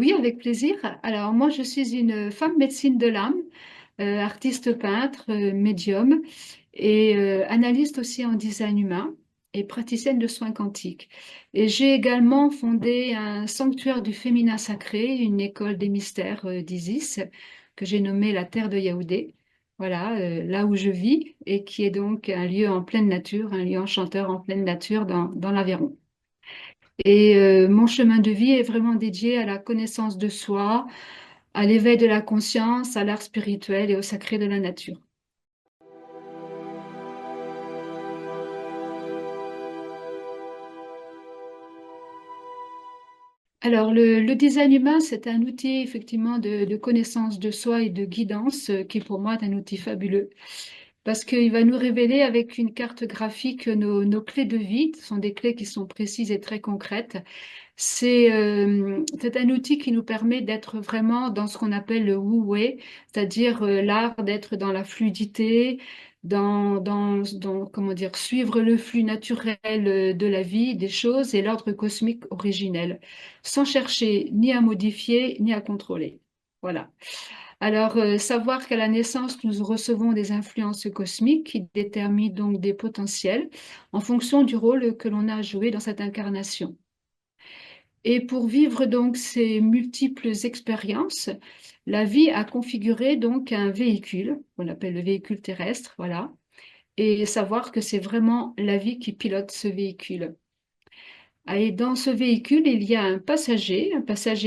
Oui, avec plaisir. Alors, moi, je suis une femme médecine de l'âme, artiste peintre, médium et analyste aussi en design humain et praticienne de soins quantiques. Et j'ai également fondé un sanctuaire du féminin sacré, une école des mystères d'Isis, que j'ai nommée la Terre de Yaoundé. Voilà, là où je vis et qui est donc un lieu en pleine nature, un lieu enchanteur en pleine nature dans l'Aveyron. Et mon chemin de vie est vraiment dédié à la connaissance de soi, à l'éveil de la conscience, à l'art spirituel et au sacré de la nature. Alors, le design humain, c'est un outil effectivement de connaissance de soi et de guidance qui pour moi est un outil fabuleux parce qu'il va nous révéler avec une carte graphique nos clés de vie. Ce sont des clés qui sont précises et très concrètes. C'est un outil qui nous permet d'être vraiment dans ce qu'on appelle le wu-wei, c'est-à-dire l'art d'être dans la fluidité, comment dire, suivre le flux naturel de la vie, des choses et l'ordre cosmique originel, sans chercher ni à modifier ni à contrôler. Voilà. Alors, savoir qu'à la naissance, nous recevons des influences cosmiques qui déterminent donc des potentiels en fonction du rôle que l'on a à jouer dans cette incarnation. Et pour vivre donc ces multiples expériences, la vie a configuré donc un véhicule, qu'on appelle le véhicule terrestre, voilà, et savoir que c'est vraiment la vie qui pilote ce véhicule. Ah, et dans ce véhicule, il y a un passager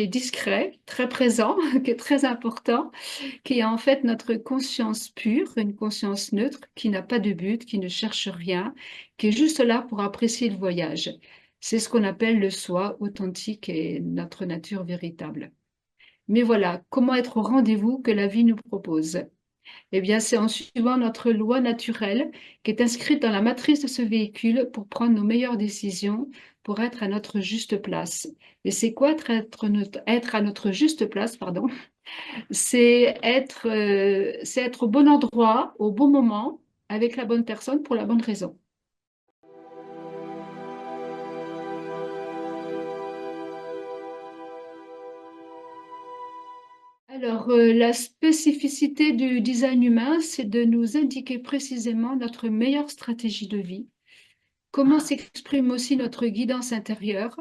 discret, très présent, qui est très important, qui est en fait notre conscience pure, une conscience neutre, qui n'a pas de but, qui ne cherche rien, qui est juste là pour apprécier le voyage. C'est ce qu'on appelle le soi authentique et notre nature véritable. Mais voilà, comment être au rendez-vous que la vie nous propose? Eh bien, c'est en suivant notre loi naturelle qui est inscrite dans la matrice de ce véhicule pour prendre nos meilleures décisions, pour être à notre juste place. Et c'est quoi être à notre juste place, pardon? C'est être au bon endroit, au bon moment, avec la bonne personne pour la bonne raison. Alors, la spécificité du design humain, c'est de nous indiquer précisément notre meilleure stratégie de vie, comment s'exprime aussi notre guidance intérieure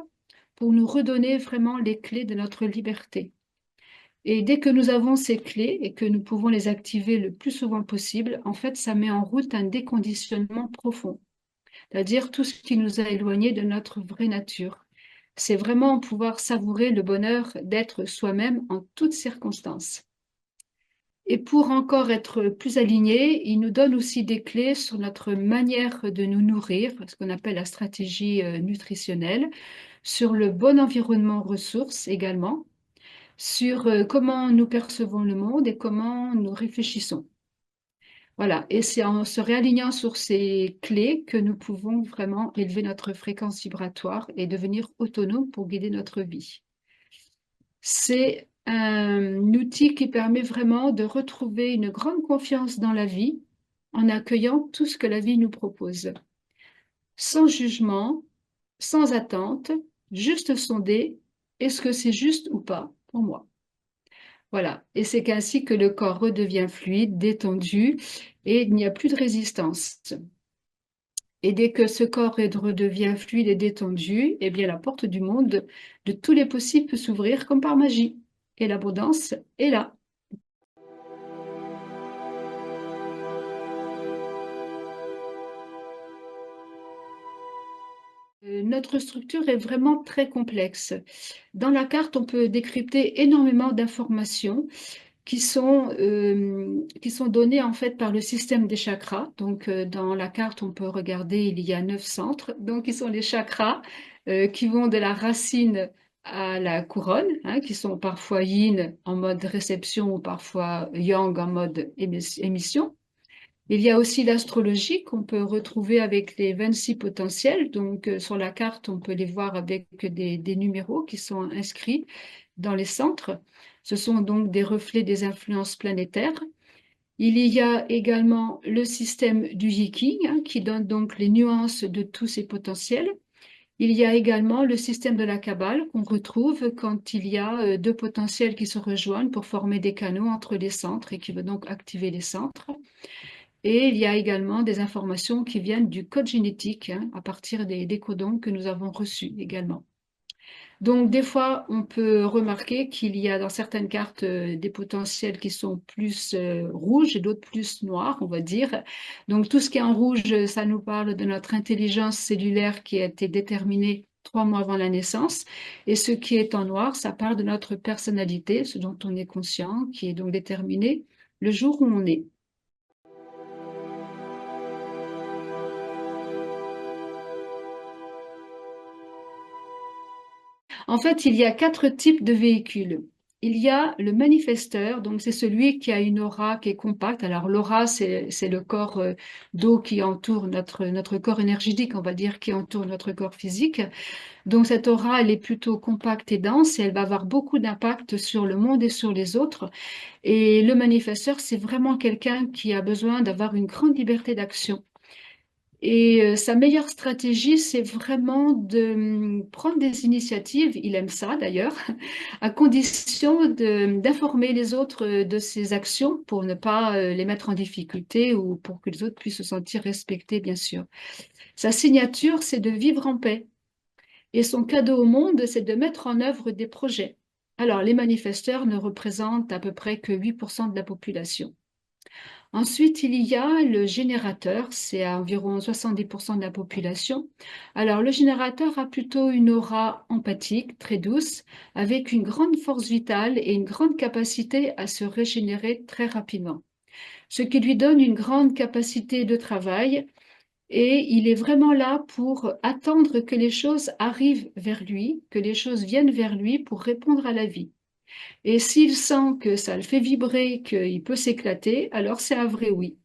pour nous redonner vraiment les clés de notre liberté. Et dès que nous avons ces clés et que nous pouvons les activer le plus souvent possible, en fait, ça met en route un déconditionnement profond, c'est-à-dire tout ce qui nous a éloignés de notre vraie nature. C'est vraiment pouvoir savourer le bonheur d'être soi-même en toutes circonstances. Et pour encore être plus aligné, il nous donne aussi des clés sur notre manière de nous nourrir, ce qu'on appelle la stratégie nutritionnelle, sur le bon environnement ressources également, sur comment nous percevons le monde et comment nous réfléchissons. Voilà, et c'est en se réalignant sur ces clés que nous pouvons vraiment élever notre fréquence vibratoire et devenir autonomes pour guider notre vie. C'est un outil qui permet vraiment de retrouver une grande confiance dans la vie en accueillant tout ce que la vie nous propose, sans jugement, sans attente, juste sonder est-ce que c'est juste ou pas pour moi. Voilà, et c'est qu'ainsi que le corps redevient fluide, détendu, et il n'y a plus de résistance. Et dès que ce corps redevient fluide et détendu, eh bien la porte du monde de tous les possibles peut s'ouvrir comme par magie. Et l'abondance est là. Notre structure est vraiment très complexe. Dans la carte, on peut décrypter énormément d'informations qui sont données en fait par le système des chakras. Donc, dans la carte, on peut regarder, il y a 9 centres. Donc, qui sont les chakras qui vont de la racine à la couronne, hein, qui sont parfois yin en mode réception ou parfois yang en mode émission. Il y a aussi l'astrologie qu'on peut retrouver avec les 26 potentiels. Donc, sur la carte, on peut les voir avec des numéros qui sont inscrits dans les centres. Ce sont donc des reflets des influences planétaires. Il y a également le système du Yi King, hein, qui donne donc les nuances de tous ces potentiels. Il y a également le système de la Kabbale qu'on retrouve quand il y a deux potentiels qui se rejoignent pour former des canaux entre les centres et qui veut donc activer les centres. Et il y a également des informations qui viennent du code génétique, hein, à partir des codons que nous avons reçus également. Donc, des fois, on peut remarquer qu'il y a dans certaines cartes des potentiels qui sont plus rouges et d'autres plus noirs, on va dire. Donc, tout ce qui est en rouge, ça nous parle de notre intelligence cellulaire qui a été déterminée 3 mois avant la naissance. Et ce qui est en noir, ça parle de notre personnalité, ce dont on est conscient, qui est donc déterminé le jour où on est. En fait, il y a 4 types de véhicules. Il y a le manifesteur, donc c'est celui qui a une aura qui est compacte. Alors l'aura, c'est le corps d'eau qui entoure notre corps énergétique, on va dire, qui entoure notre corps physique. Donc cette aura, elle est plutôt compacte et dense et elle va avoir beaucoup d'impact sur le monde et sur les autres. Et le manifesteur, c'est vraiment quelqu'un qui a besoin d'avoir une grande liberté d'action. Et sa meilleure stratégie, c'est vraiment de prendre des initiatives, il aime ça d'ailleurs, à condition d'informer les autres de ses actions pour ne pas les mettre en difficulté ou pour que les autres puissent se sentir respectés, bien sûr. Sa signature, c'est de vivre en paix. Et son cadeau au monde, c'est de mettre en œuvre des projets. Alors, les manifesteurs ne représentent à peu près que 8% de la population. Ensuite, il y a le générateur, c'est à environ 70% de la population. Alors, le générateur a plutôt une aura empathique, très douce, avec une grande force vitale et une grande capacité à se régénérer très rapidement, ce qui lui donne une grande capacité de travail et il est vraiment là pour attendre que les choses arrivent vers lui, que les choses viennent vers lui pour répondre à la vie. Et s'il sent que ça le fait vibrer, qu'il peut s'éclater, alors c'est un vrai oui.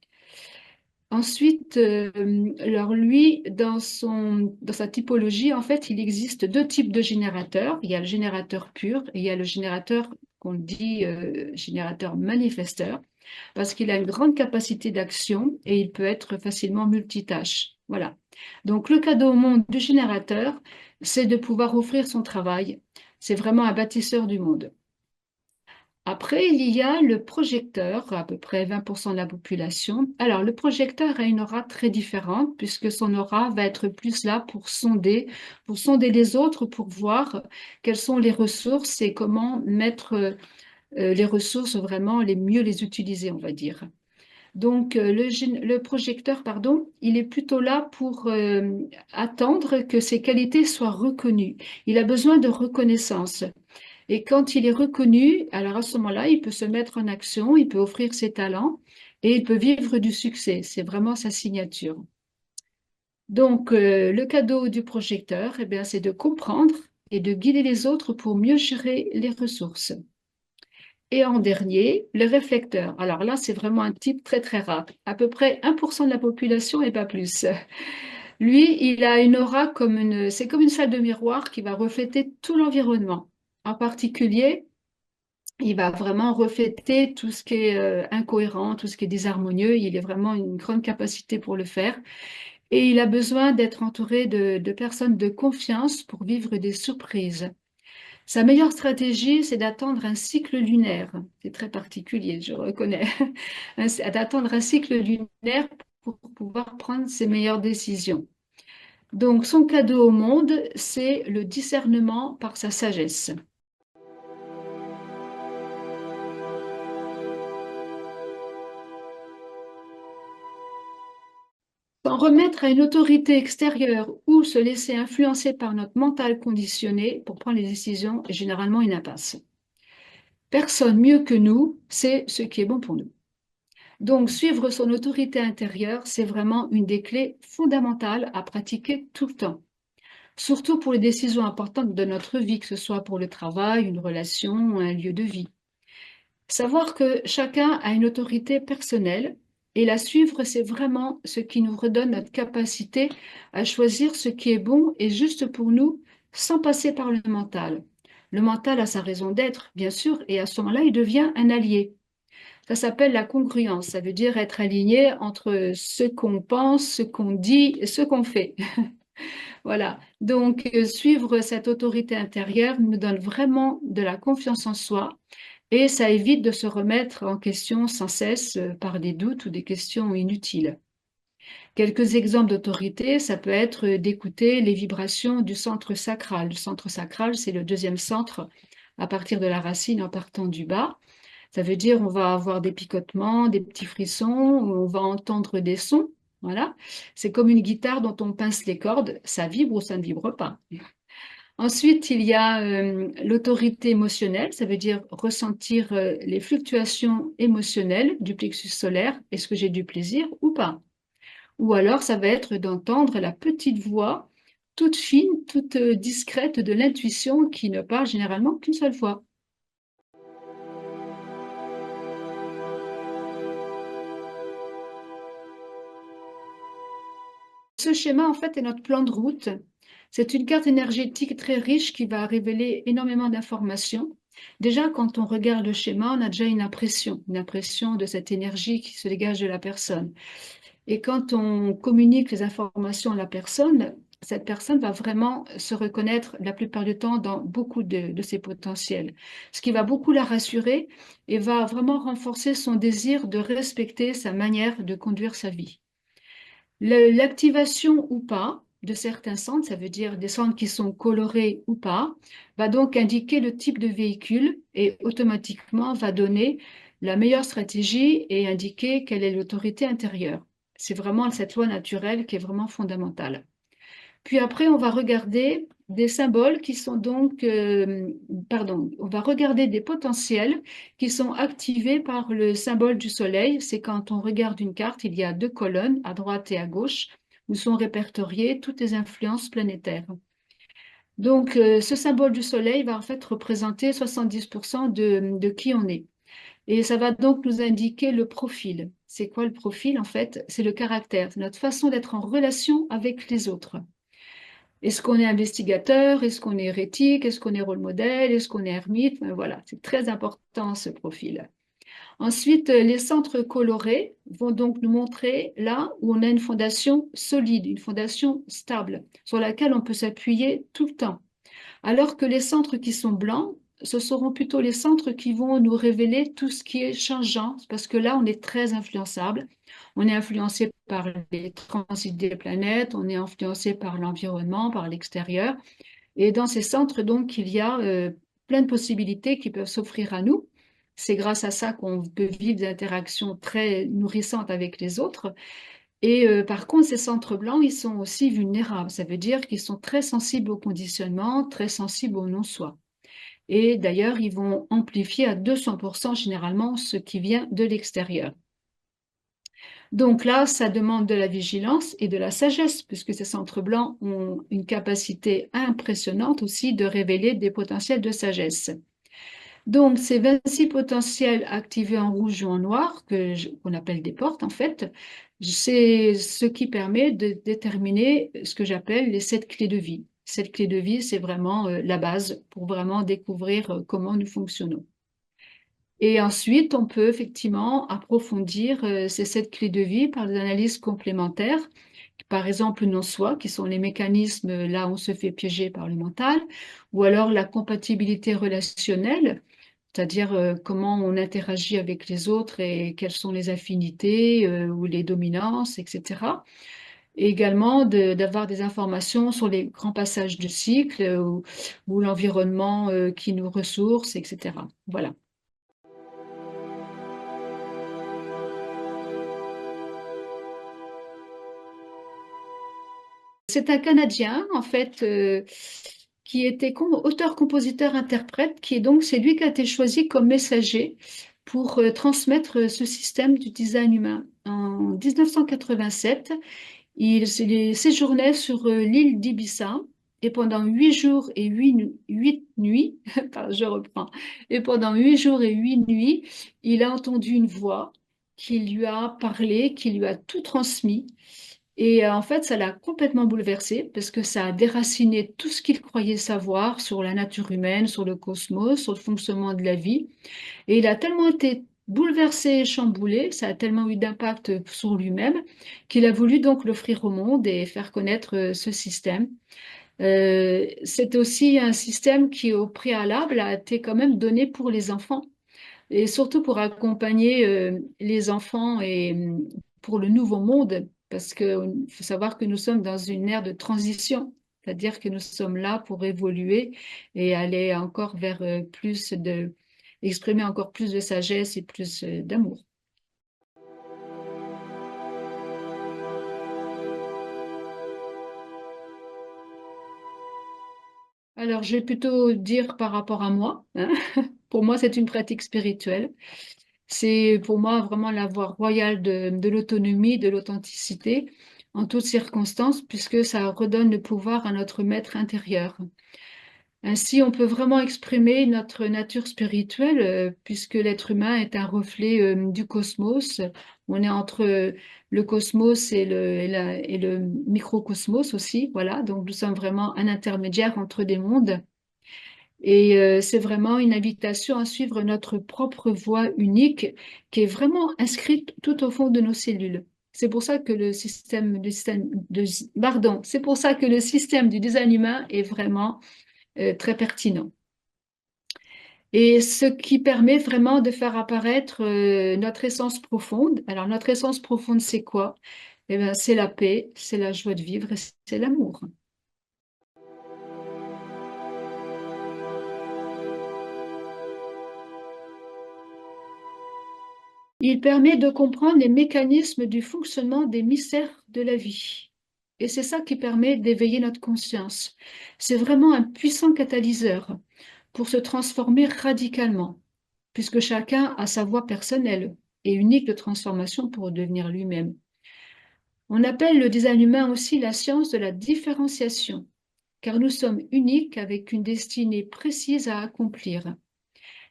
Ensuite, alors lui, dans sa typologie, en fait, il existe 2 types de générateurs. Il y a le générateur pur et il y a le générateur qu'on dit générateur manifesteur, parce qu'il a une grande capacité d'action et il peut être facilement multitâche. Voilà. Donc, le cadeau au monde du générateur, c'est de pouvoir offrir son travail. C'est vraiment un bâtisseur du monde. Après, il y a le projecteur, à peu près 20% de la population. Alors, le projecteur a une aura très différente puisque son aura va être plus là pour sonder les autres, pour voir quelles sont les ressources et comment mettre les ressources vraiment les mieux les utiliser, on va dire. Donc, le projecteur, pardon, il est plutôt là pour attendre que ses qualités soient reconnues. Il a besoin de reconnaissance. Et quand il est reconnu, alors à ce moment-là, il peut se mettre en action, il peut offrir ses talents et il peut vivre du succès. C'est vraiment sa signature. Donc, le cadeau du projecteur, eh bien, c'est de comprendre et de guider les autres pour mieux gérer les ressources. Et en dernier, le réflecteur. Alors là, c'est vraiment un type très, très rare. À peu près 1% de la population et pas plus. Lui, il a une aura c'est comme une salle de miroir qui va refléter tout l'environnement. En particulier, il va vraiment refléter tout ce qui est incohérent, tout ce qui est désharmonieux. Il a vraiment une grande capacité pour le faire. Et il a besoin d'être entouré de personnes de confiance pour vivre des surprises. Sa meilleure stratégie, c'est d'attendre un cycle lunaire. C'est très particulier, je reconnais. D'attendre un cycle lunaire pour pouvoir prendre ses meilleures décisions. Donc, son cadeau au monde, c'est le discernement par sa sagesse. S'en remettre à une autorité extérieure ou se laisser influencer par notre mental conditionné pour prendre les décisions est généralement une impasse. Personne mieux que nous sait ce qui est bon pour nous. Donc, suivre son autorité intérieure, c'est vraiment une des clés fondamentales à pratiquer tout le temps, surtout pour les décisions importantes de notre vie, que ce soit pour le travail, une relation ou un lieu de vie. Savoir que chacun a une autorité personnelle et la suivre, c'est vraiment ce qui nous redonne notre capacité à choisir ce qui est bon et juste pour nous sans passer par le mental. Le mental a sa raison d'être, bien sûr, et à ce moment-là, il devient un allié. Ça s'appelle la congruence, ça veut dire être aligné entre ce qu'on pense, ce qu'on dit et ce qu'on fait. Voilà. Donc, suivre cette autorité intérieure nous donne vraiment de la confiance en soi et ça évite de se remettre en question sans cesse par des doutes ou des questions inutiles. Quelques exemples d'autorité, ça peut être d'écouter les vibrations du centre sacral. Le centre sacral, c'est le deuxième centre à partir de la racine en partant du bas. Ça veut dire on va avoir des picotements, des petits frissons, on va entendre des sons. Voilà. C'est comme une guitare dont on pince les cordes, ça vibre ou ça ne vibre pas. Ensuite, il y a l'autorité émotionnelle, ça veut dire ressentir les fluctuations émotionnelles du plexus solaire. Est-ce que j'ai du plaisir ou pas? Ou alors, ça va être d'entendre la petite voix toute fine, toute discrète de l'intuition qui ne parle généralement qu'une seule fois. Ce schéma, en fait, est notre plan de route. C'est une carte énergétique très riche qui va révéler énormément d'informations. Déjà, quand on regarde le schéma, on a déjà une impression de cette énergie qui se dégage de la personne. Et quand on communique les informations à la personne, cette personne va vraiment se reconnaître la plupart du temps dans beaucoup de ses potentiels, ce qui va beaucoup la rassurer et va vraiment renforcer son désir de respecter sa manière de conduire sa vie. L'activation ou pas de certains centres, ça veut dire des centres qui sont colorés ou pas, va donc indiquer le type de véhicule et automatiquement va donner la meilleure stratégie et indiquer quelle est l'autorité intérieure. C'est vraiment cette loi naturelle qui est vraiment fondamentale. Puis après, on va regarder des symboles qui sont donc, pardon, on va regarder des potentiels qui sont activés par le symbole du soleil. C'est quand on regarde une carte, il y a deux colonnes, à droite et à gauche, où sont répertoriées toutes les influences planétaires. Donc, ce symbole du soleil va en fait représenter 70% de qui on est. Et ça va donc nous indiquer le profil. C'est quoi le profil en fait? C'est le caractère, c'est notre façon d'être en relation avec les autres. Est-ce qu'on est investigateur? Est-ce qu'on est hérétique? Est-ce qu'on est rôle modèle? Est-ce qu'on est ermite? Voilà, c'est très important ce profil. Ensuite, les centres colorés vont donc nous montrer là où on a une fondation solide, une fondation stable, sur laquelle on peut s'appuyer tout le temps. Alors que les centres qui sont blancs, ce seront plutôt les centres qui vont nous révéler tout ce qui est changeant, parce que là, on est très influençable. On est influencé par les transits des planètes, on est influencé par l'environnement, par l'extérieur. Et dans ces centres, donc, il y a plein de possibilités qui peuvent s'offrir à nous. C'est grâce à ça qu'on peut vivre des interactions très nourrissantes avec les autres. Et par contre, ces centres blancs, ils sont aussi vulnérables. Ça veut dire qu'ils sont très sensibles au conditionnement, très sensibles au non-soi. Et d'ailleurs, ils vont amplifier à 200% généralement ce qui vient de l'extérieur. Donc là, ça demande de la vigilance et de la sagesse, puisque ces centres blancs ont une capacité impressionnante aussi de révéler des potentiels de sagesse. Donc, ces 26 potentiels activés en rouge ou en noir, qu'on appelle des portes en fait, c'est ce qui permet de déterminer ce que j'appelle les 7 clés de vie. Cette clé de vie, c'est vraiment la base pour vraiment découvrir comment nous fonctionnons. Et ensuite, on peut effectivement approfondir ces 7 clés de vie par des analyses complémentaires, par exemple non-soi, qui sont les mécanismes là où on se fait piéger par le mental, ou alors la compatibilité relationnelle, c'est-à-dire comment on interagit avec les autres et quelles sont les affinités ou les dominances, etc. Et également d'avoir des informations sur les grands passages du cycle ou l'environnement qui nous ressource, etc. Voilà. C'est un Canadien, en fait, qui était auteur, compositeur, interprète, qui est donc, c'est lui qui a été choisi comme messager pour transmettre ce système du design humain. En 1987, il séjournait sur l'île d'Ibiza et pendant 8 jours et 8 nuits, pardon, je reprends, et pendant 8 jours et 8 nuits, il a entendu une voix qui lui a parlé, qui lui a tout transmis. Et en fait, ça l'a complètement bouleversé parce que ça a déraciné tout ce qu'il croyait savoir sur la nature humaine, sur le cosmos, sur le fonctionnement de la vie. Et il a tellement été bouleversé et chamboulé, ça a tellement eu d'impact sur lui-même qu'il a voulu donc l'offrir au monde et faire connaître ce système. C'est aussi un système qui, au préalable, a été quand même donné pour les enfants et surtout pour accompagner les enfants et pour le nouveau monde, parce qu'il faut savoir que nous sommes dans une ère de transition, c'est-à-dire que nous sommes là pour évoluer et aller encore vers exprimer encore plus de sagesse et plus d'amour. Alors, je vais plutôt dire par rapport à moi, hein. Pour moi, c'est une pratique spirituelle. C'est pour moi vraiment la voie royale de l'autonomie, de l'authenticité en toutes circonstances, puisque ça redonne le pouvoir à notre maître intérieur. Ainsi, on peut vraiment exprimer notre nature spirituelle, puisque l'être humain est un reflet du cosmos. On est entre le cosmos et le microcosmos aussi, voilà. Donc, nous sommes vraiment un intermédiaire entre des mondes. Et c'est vraiment une invitation à suivre notre propre voie unique qui est vraiment inscrite tout au fond de nos cellules. C'est pour ça que c'est pour ça que le système du design humain est vraiment très pertinent. Et ce qui permet vraiment de faire apparaître notre essence profonde. Alors, notre essence profonde, c'est quoi? Eh bien, c'est la paix, c'est la joie de vivre et c'est l'amour. Il permet de comprendre les mécanismes du fonctionnement des mystères de la vie. Et c'est ça qui permet d'éveiller notre conscience. C'est vraiment un puissant catalyseur pour se transformer radicalement, puisque chacun a sa voie personnelle et unique de transformation pour devenir lui-même. On appelle le design humain aussi la science de la différenciation, car nous sommes uniques avec une destinée précise à accomplir.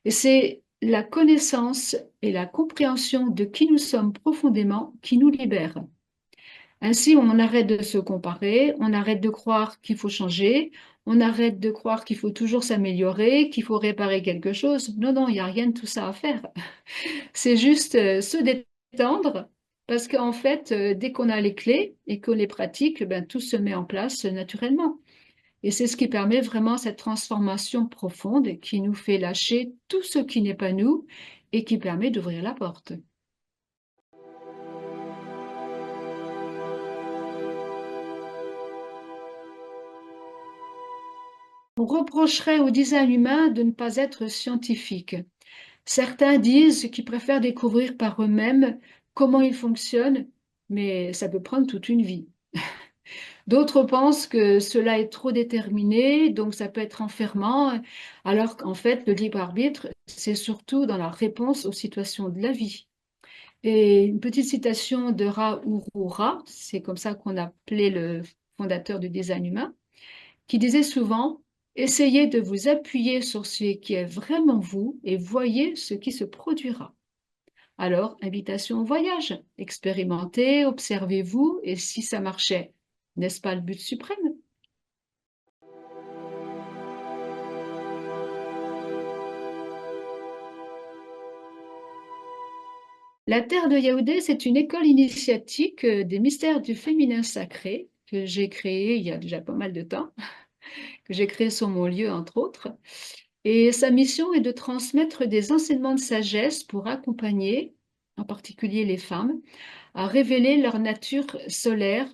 Et c'est la connaissance et la compréhension de qui nous sommes profondément qui nous libèrent. Ainsi, on arrête de se comparer, on arrête de croire qu'il faut changer, on arrête de croire qu'il faut toujours s'améliorer, qu'il faut réparer quelque chose. Non, non, il n'y a rien de tout ça à faire. C'est juste se détendre, parce qu'en fait, dès qu'on a les clés et qu'on les pratique, ben, tout se met en place naturellement. Et c'est ce qui permet vraiment cette transformation profonde qui nous fait lâcher tout ce qui n'est pas nous et qui permet d'ouvrir la porte. On reprocherait au design humain de ne pas être scientifique. Certains disent qu'ils préfèrent découvrir par eux-mêmes comment il fonctionne, mais ça peut prendre toute une vie. D'autres pensent que cela est trop déterminé, donc ça peut être enfermant, alors qu'en fait, le libre arbitre, c'est surtout dans la réponse aux situations de la vie. Et une petite citation de Ra Urura, c'est comme ça qu'on appelait le fondateur du design humain, qui disait souvent: essayez de vous appuyer sur ce qui est vraiment vous et voyez ce qui se produira. Alors, invitation au voyage, expérimentez, observez-vous, et si ça marchait, n'est-ce pas le but suprême? La Terre de Yaoundé, c'est une école initiatique des mystères du féminin sacré que j'ai créée il y a déjà pas mal de temps, que j'ai créée sur mon lieu, entre autres. Et sa mission est de transmettre des enseignements de sagesse pour accompagner, en particulier les femmes, à révéler leur nature solaire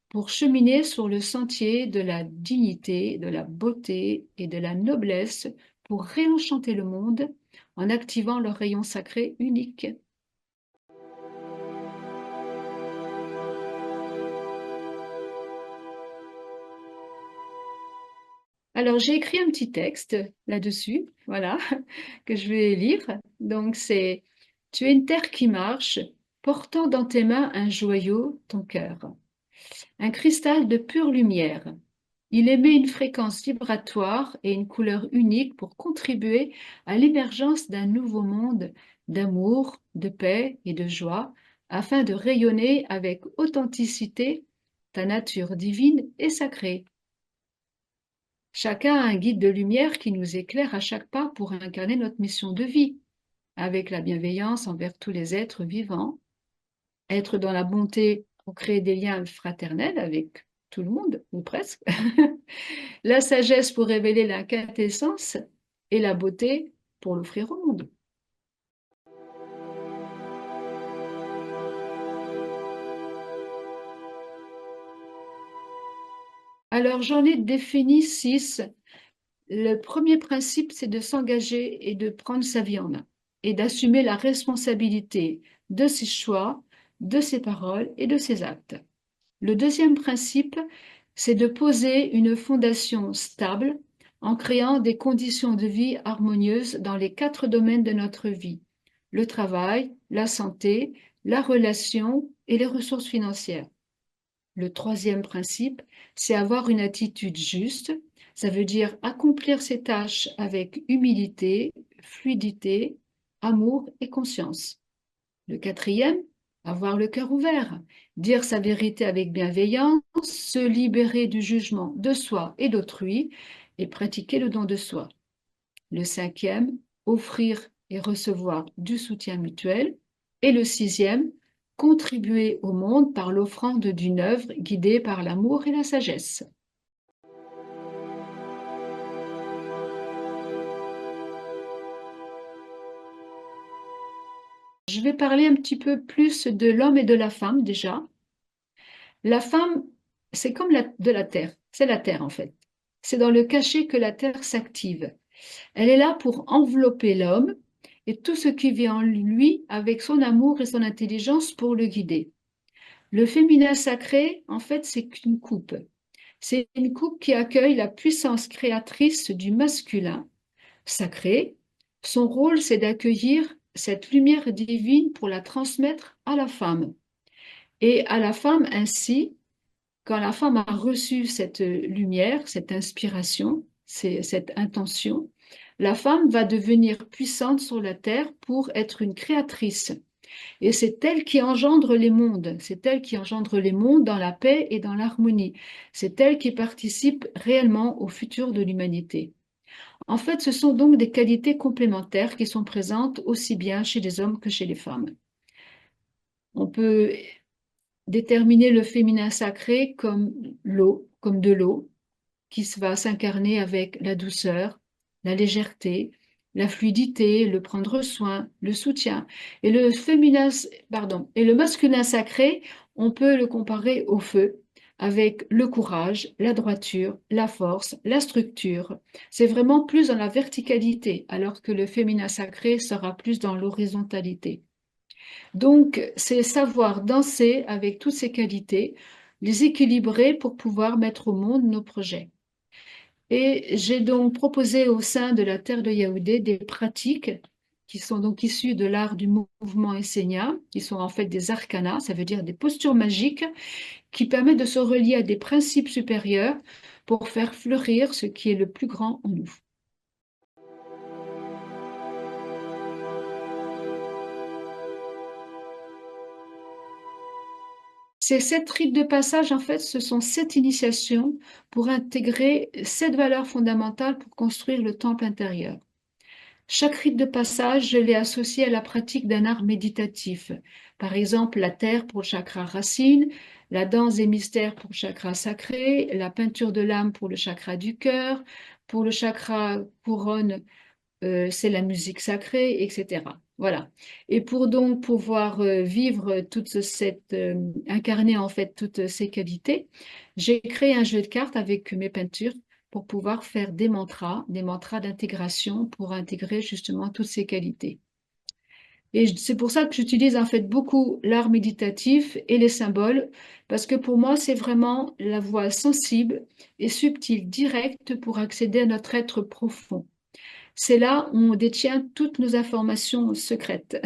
pour cheminer sur le sentier de la dignité, de la beauté et de la noblesse pour réenchanter le monde en activant leur rayon sacré unique. Alors, j'ai écrit un petit texte là-dessus, voilà, que je vais lire. Donc, c'est: tu es une terre qui marche, portant dans tes mains un joyau, ton cœur, un cristal de pure lumière. Il émet une fréquence vibratoire et une couleur unique pour contribuer à l'émergence d'un nouveau monde d'amour, de paix et de joie, afin de rayonner avec authenticité ta nature divine et sacrée. Chacun a un guide de lumière qui nous éclaire à chaque pas pour incarner notre mission de vie. avec la bienveillance envers tous les êtres vivants, être dans la bonté pour créer des liens fraternels avec tout le monde, ou presque, la sagesse pour révéler la quintessence et la beauté pour l'offrir au monde. Alors, j'en ai défini 6. Le premier principe, c'est de s'engager et de prendre sa vie en main et d'assumer la responsabilité de ses choix, de ses paroles et de ses actes. Le deuxième principe, c'est de poser une fondation stable en créant des conditions de vie harmonieuses dans les 4 domaines de notre vie: le travail, la santé, la relation et les ressources financières. Le troisième principe, c'est avoir une attitude juste. Ça veut dire accomplir ses tâches avec humilité, fluidité, amour et conscience. Le quatrième, avoir le cœur ouvert, dire sa vérité avec bienveillance, se libérer du jugement de soi et d'autrui et pratiquer le don de soi. Le cinquième, offrir et recevoir du soutien mutuel. Et le sixième, contribuer au monde par l'offrande d'une œuvre guidée par l'amour et la sagesse. Je vais parler un petit peu plus de l'homme et de la femme déjà. La femme, c'est comme de la terre, c'est la terre en fait. C'est dans le cachet que la terre s'active. Elle est là pour envelopper l'homme et tout ce qui vit en lui avec son amour et son intelligence pour le guider. Le féminin sacré, en fait, c'est une coupe. C'est une coupe qui accueille la puissance créatrice du masculin sacré. Son rôle, c'est d'accueillir cette lumière divine pour la transmettre à la femme. Et à la femme ainsi, quand la femme a reçu cette lumière, cette inspiration, cette intention, la femme va devenir puissante sur la terre pour être une créatrice. Et c'est elle qui engendre les mondes, c'est elle qui engendre les mondes dans la paix et dans l'harmonie. C'est elle qui participe réellement au futur de l'humanité. En fait, ce sont donc des qualités complémentaires qui sont présentes aussi bien chez les hommes que chez les femmes. On peut déterminer le féminin sacré comme l'eau, comme de l'eau, qui va s'incarner avec la douceur, la légèreté, la fluidité, le prendre soin, le soutien. Et le féminin, pardon, et le masculin sacré, on peut le comparer au feu, avec le courage, la droiture, la force, la structure. C'est vraiment plus dans la verticalité, alors que le féminin sacré sera plus dans l'horizontalité. Donc, c'est savoir danser avec toutes ces qualités, les équilibrer pour pouvoir mettre au monde nos projets. Et j'ai donc proposé au sein de la Terre de Yaoundé des pratiques qui sont donc issues de l'art du mouvement essénien, qui sont en fait des arcanas, ça veut dire des postures magiques, qui permettent de se relier à des principes supérieurs pour faire fleurir ce qui est le plus grand en nous. Ces 7 rites de passage, en fait, ce sont 7 initiations pour intégrer 7 valeurs fondamentales pour construire le temple intérieur. Chaque rite de passage, je l'ai associé à la pratique d'un art méditatif. Par exemple, la terre pour le chakra racine, la danse des mystères pour le chakra sacré, la peinture de l'âme pour le chakra du cœur, pour le chakra couronne, c'est la musique sacrée, etc. Voilà. Et pour donc pouvoir vivre incarner en fait toutes ces qualités, j'ai créé un jeu de cartes avec mes peintures pour pouvoir faire des mantras d'intégration pour intégrer justement toutes ces qualités. Et c'est pour ça que j'utilise en fait beaucoup l'art méditatif et les symboles, parce que pour moi, c'est vraiment la voie sensible et subtile, directe pour accéder à notre être profond. C'est là où on détient toutes nos informations secrètes.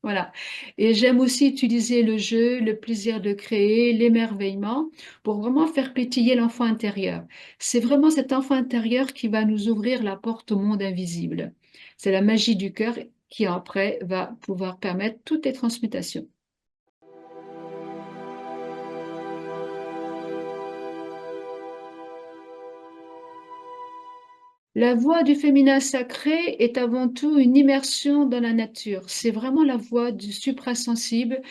Voilà. Et j'aime aussi utiliser le jeu, le plaisir de créer, l'émerveillement pour vraiment faire pétiller l'enfant intérieur. C'est vraiment cet enfant intérieur qui va nous ouvrir la porte au monde invisible. C'est la magie du cœur qui après va pouvoir permettre toutes les transmutations. La voie du féminin sacré est avant tout une immersion dans la nature. C'est vraiment la voie du suprasensible,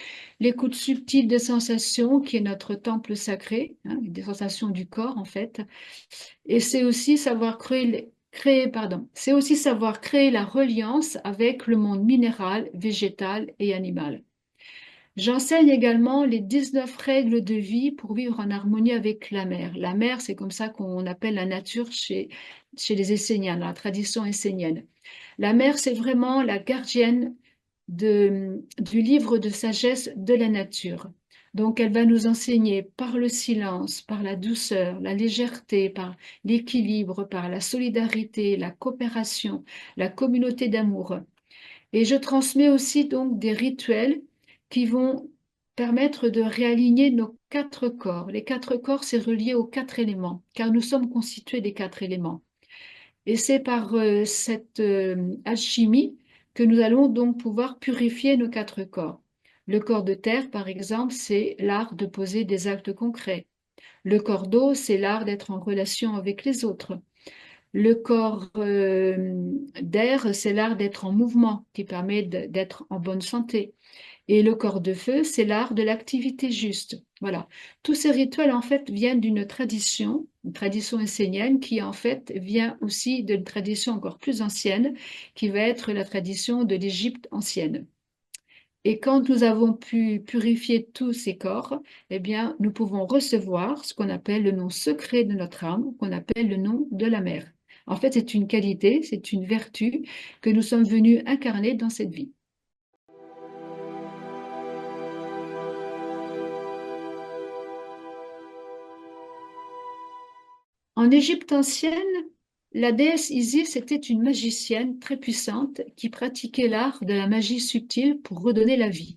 l'écoute subtile des sensations, qui est notre temple sacré, hein, des sensations du corps en fait. Et c'est aussi savoir c'est aussi savoir créer la reliance avec le monde minéral, végétal et animal. J'enseigne également les 19 règles de vie pour vivre en harmonie avec la mer. La mer, c'est comme ça qu'on appelle la nature chez les Esséniens, dans la tradition essénienne. La mer, c'est vraiment la gardienne du livre de sagesse de la nature. Donc, elle va nous enseigner par le silence, par la douceur, la légèreté, par l'équilibre, par la solidarité, la coopération, la communauté d'amour. Et je transmets aussi donc des rituels qui vont permettre de réaligner nos quatre corps. Les quatre corps, c'est relié aux quatre éléments, car nous sommes constitués des quatre éléments. Et c'est par cette alchimie que nous allons donc pouvoir purifier nos quatre corps. Le corps de terre, par exemple, c'est l'art de poser des actes concrets. Le corps d'eau, c'est l'art d'être en relation avec les autres. Le corps d'air, c'est l'art d'être en mouvement, qui permet d'être en bonne santé. Et le corps de feu, c'est l'art de l'activité juste. Voilà. Tous ces rituels, en fait, viennent d'une tradition, une tradition essénienne, qui, en fait, vient aussi d'une tradition encore plus ancienne, qui va être la tradition de l'Égypte ancienne. Et quand nous avons pu purifier tous ces corps, eh bien, nous pouvons recevoir ce qu'on appelle le nom secret de notre âme, qu'on appelle le nom de la mère. En fait, c'est une qualité, c'est une vertu que nous sommes venus incarner dans cette vie. En Égypte ancienne, la déesse Isis était une magicienne très puissante qui pratiquait l'art de la magie subtile pour redonner la vie,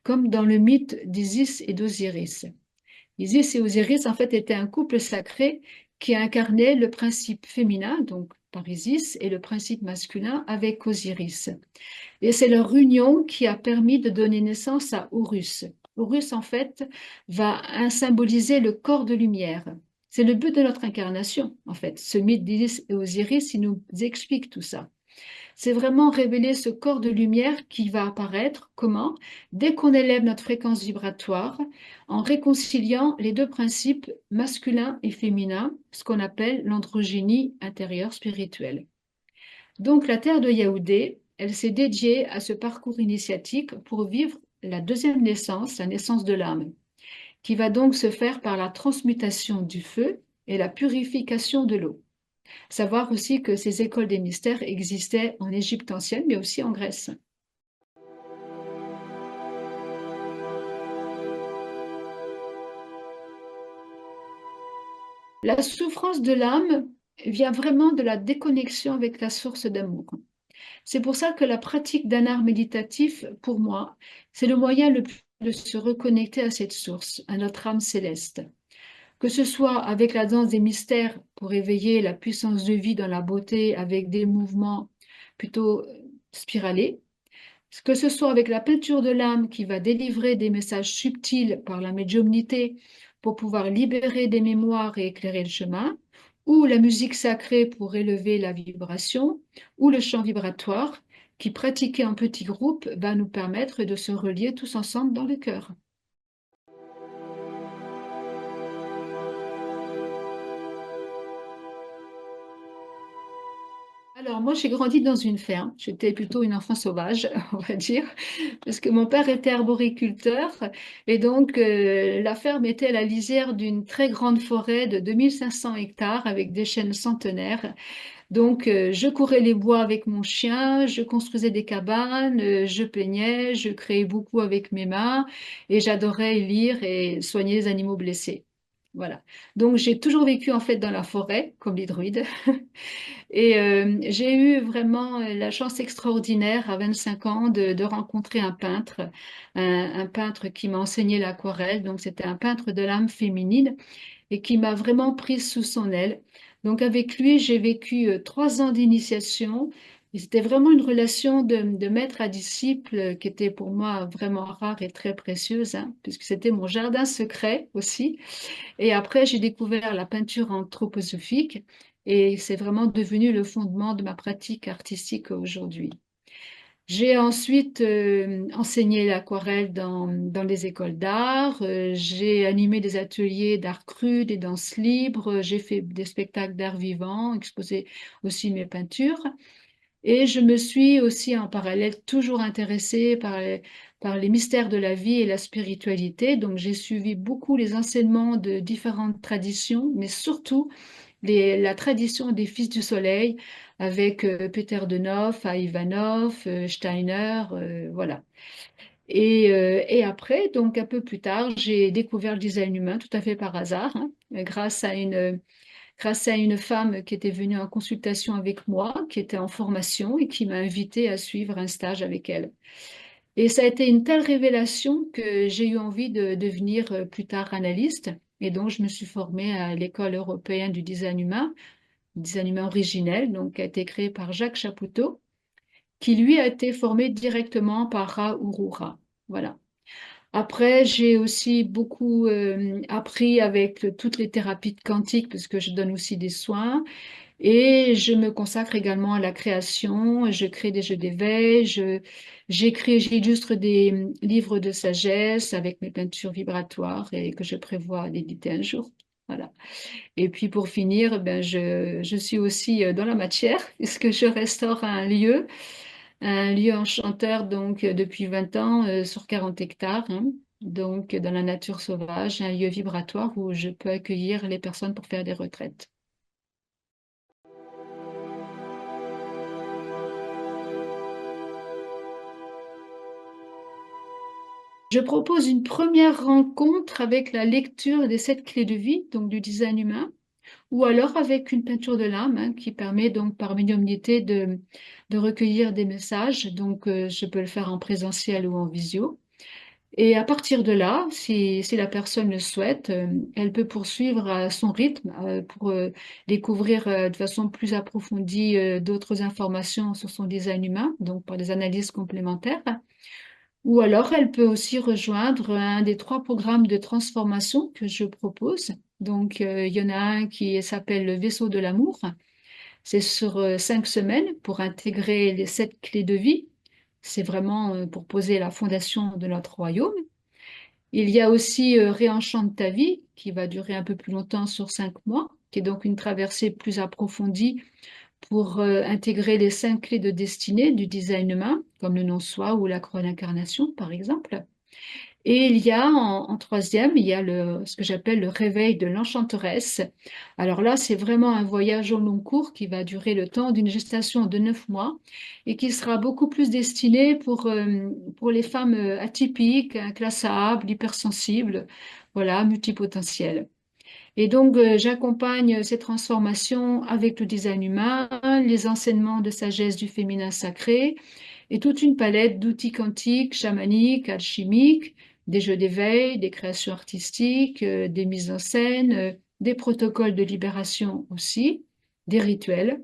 comme dans le mythe d'Isis et d'Osiris. Isis et Osiris, en fait, étaient un couple sacré qui incarnait le principe féminin, donc par Isis, et le principe masculin avec Osiris. Et c'est leur union qui a permis de donner naissance à Horus. Horus, en fait, va symboliser le corps de lumière. C'est le but de notre incarnation, en fait. Ce mythe d'Isis et Osiris, il nous explique tout ça. C'est vraiment révéler ce corps de lumière qui va apparaître. Comment? Dès qu'on élève notre fréquence vibratoire, en réconciliant les deux principes masculin et féminin, ce qu'on appelle l'androgynie intérieure spirituelle. Donc la terre de Yaoundé, elle s'est dédiée à ce parcours initiatique pour vivre la deuxième naissance, la naissance de l'âme, qui va donc se faire par la transmutation du feu et la purification de l'eau. Savoir aussi que ces écoles des mystères existaient en Égypte ancienne, mais aussi en Grèce. La souffrance de l'âme vient vraiment de la déconnexion avec la source d'amour. C'est pour ça que la pratique d'un art méditatif, pour moi, c'est le moyen le plus de se reconnecter à cette source, à notre âme céleste. Que ce soit avec la danse des mystères pour éveiller la puissance de vie dans la beauté avec des mouvements plutôt spiralés, que ce soit avec la peinture de l'âme qui va délivrer des messages subtils par la médiumnité pour pouvoir libérer des mémoires et éclairer le chemin, ou la musique sacrée pour élever la vibration, ou le chant vibratoire qui, pratiqué en petits groupes, va nous permettre de se relier tous ensemble dans le cœur. Alors, moi, j'ai grandi dans une ferme. J'étais plutôt une enfant sauvage, on va dire, parce que mon père était arboriculteur. Et donc, la ferme était à la lisière d'une très grande forêt de 2500 hectares avec des chênes centenaires. Donc, je courais les bois avec mon chien, je construisais des cabanes, je peignais, je créais beaucoup avec mes mains et j'adorais lire et soigner les animaux blessés. Voilà. Donc, j'ai toujours vécu en fait dans la forêt, comme les druides. Et j'ai eu vraiment la chance extraordinaire à 25 ans de rencontrer un peintre, un peintre qui m'a enseigné l'aquarelle. Donc, c'était un peintre de l'âme féminine et qui m'a vraiment prise sous son aile. Donc avec lui, j'ai vécu 3 ans d'initiation. Et c'était vraiment une relation de maître à disciple qui était pour moi vraiment rare et très précieuse, hein, puisque c'était mon jardin secret aussi. Et après, j'ai découvert la peinture anthroposophique et c'est vraiment devenu le fondement de ma pratique artistique aujourd'hui. J'ai ensuite enseigné l'aquarelle dans les écoles d'art, j'ai animé des ateliers d'art cru, des danses libres, j'ai fait des spectacles d'art vivant, exposé aussi mes peintures. Et je me suis aussi en parallèle toujours intéressée par les mystères de la vie et la spiritualité. Donc j'ai suivi beaucoup les enseignements de différentes traditions, mais surtout la tradition des Fils du Soleil avec Peter de Nof, Ivanov, Steiner, voilà. Et après, donc un peu plus tard, j'ai découvert le design humain tout à fait par hasard, hein, grâce à une femme qui était venue en consultation avec moi, qui était en formation et qui m'a invitée à suivre un stage avec elle. Et ça a été une telle révélation que j'ai eu envie de devenir plus tard analyste. Et donc, je me suis formée à l'École européenne du design humain originel, donc qui a été créé par Jacques Chapoutot, qui lui a été formé directement par Ra Urura. Voilà. Après, j'ai aussi beaucoup appris avec toutes les thérapies quantiques, parce que je donne aussi des soins. Et je me consacre également à la création. Je crée des jeux d'éveil. J'écris, j'illustre des livres de sagesse avec mes peintures vibratoires et que je prévois d'éditer un jour. Voilà. Et puis pour finir, ben je suis aussi dans la matière, puisque je restaure un lieu enchanteur donc depuis 20 ans sur 40 hectares, hein, donc dans la nature sauvage, un lieu vibratoire où je peux accueillir les personnes pour faire des retraites. Je propose une première rencontre avec la lecture des 7 clés de vie, donc du design humain, ou alors avec une peinture de l'âme, hein, qui permet donc par médiumnité de recueillir des messages. Donc je peux le faire en présentiel ou en visio. Et à partir de là, si la personne le souhaite, elle peut poursuivre à son rythme pour découvrir de façon plus approfondie d'autres informations sur son design humain, donc par des analyses complémentaires. Ou alors, elle peut aussi rejoindre un des 3 programmes de transformation que je propose. Donc, il y en a un qui s'appelle le vaisseau de l'amour. C'est sur 5 semaines pour intégrer les 7 clés de vie. C'est vraiment pour poser la fondation de notre royaume. Il y a aussi Réenchante ta vie, qui va durer un peu plus longtemps sur 5 mois, qui est donc une traversée plus approfondie pour intégrer les 5 clés de destinée du design humain, comme le non-soi ou la couronne incarnation, par exemple. Et il y a en troisième, il y a ce que j'appelle le réveil de l'enchanteresse. Alors là, c'est vraiment un voyage au long cours qui va durer le temps d'une gestation de 9 mois et qui sera beaucoup plus destiné pour les femmes atypiques, inclassables, hypersensibles, voilà, multipotentielles. Et donc, j'accompagne ces transformations avec le design humain, les enseignements de sagesse du féminin sacré et toute une palette d'outils quantiques, chamaniques, alchimiques, des jeux d'éveil, des créations artistiques, des mises en scène, des protocoles de libération aussi, des rituels,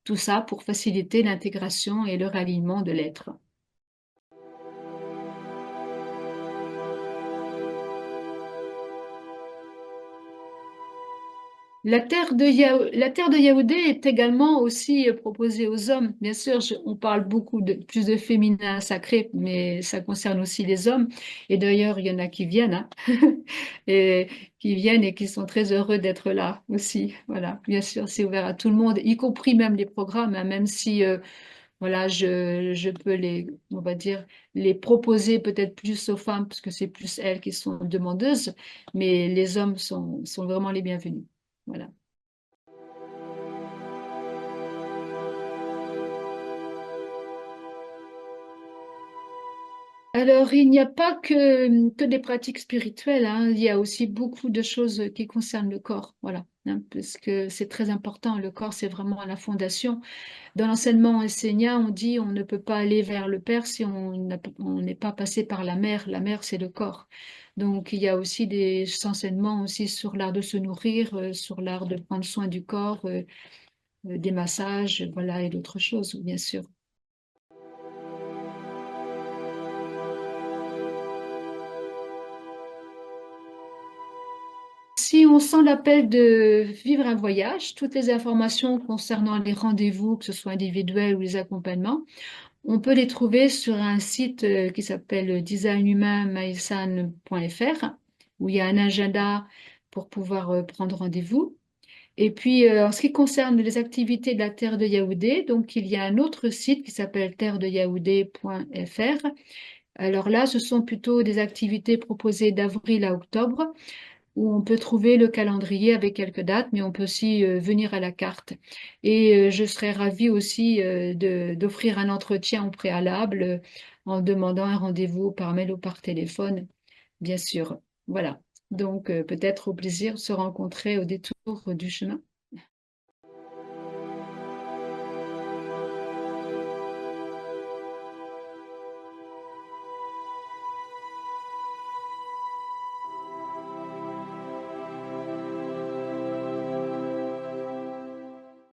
tout ça pour faciliter l'intégration et le ralliement de l'être. La terre de Yaoundé est également aussi proposée aux hommes. Bien sûr, on parle beaucoup plus de féminin sacré, mais ça concerne aussi les hommes. Et d'ailleurs, il y en a qui viennent, hein, et qui viennent et qui sont très heureux d'être là aussi. Voilà, bien sûr, c'est ouvert à tout le monde, y compris même les programmes, hein, même si voilà, je peux on va dire, les proposer peut-être plus aux femmes, parce que c'est plus elles qui sont demandeuses, mais les hommes sont vraiment les bienvenus. Voilà. Alors, il n'y a pas que des pratiques spirituelles, hein. Il y a aussi beaucoup de choses qui concernent le corps, voilà, hein, parce que c'est très important. Le corps, c'est vraiment la fondation. Dans l'enseignement enseignant, on dit on ne peut pas aller vers le Père si on n'est pas passé par la mer. La mer, c'est le corps. Donc, il y a aussi des enseignements aussi sur l'art de se nourrir, sur l'art de prendre soin du corps, des massages, voilà, et d'autres choses, bien sûr. Si on sent l'appel de vivre un voyage, toutes les informations concernant les rendez-vous, que ce soit individuels ou les accompagnements, on peut les trouver sur un site qui s'appelle designhumainmaisan.fr, où il y a un agenda pour pouvoir prendre rendez-vous. Et puis, en ce qui concerne les activités de la Terre de Yaoundé, donc il y a un autre site qui s'appelle terredeyaoundé.fr. Alors là, ce sont plutôt des activités proposées d'avril à octobre, où on peut trouver le calendrier avec quelques dates, mais on peut aussi venir à la carte. Et je serais ravie aussi d'offrir un entretien au préalable en demandant un rendez-vous par mail ou par téléphone, bien sûr. Voilà. Donc peut-être au plaisir de se rencontrer au détour du chemin.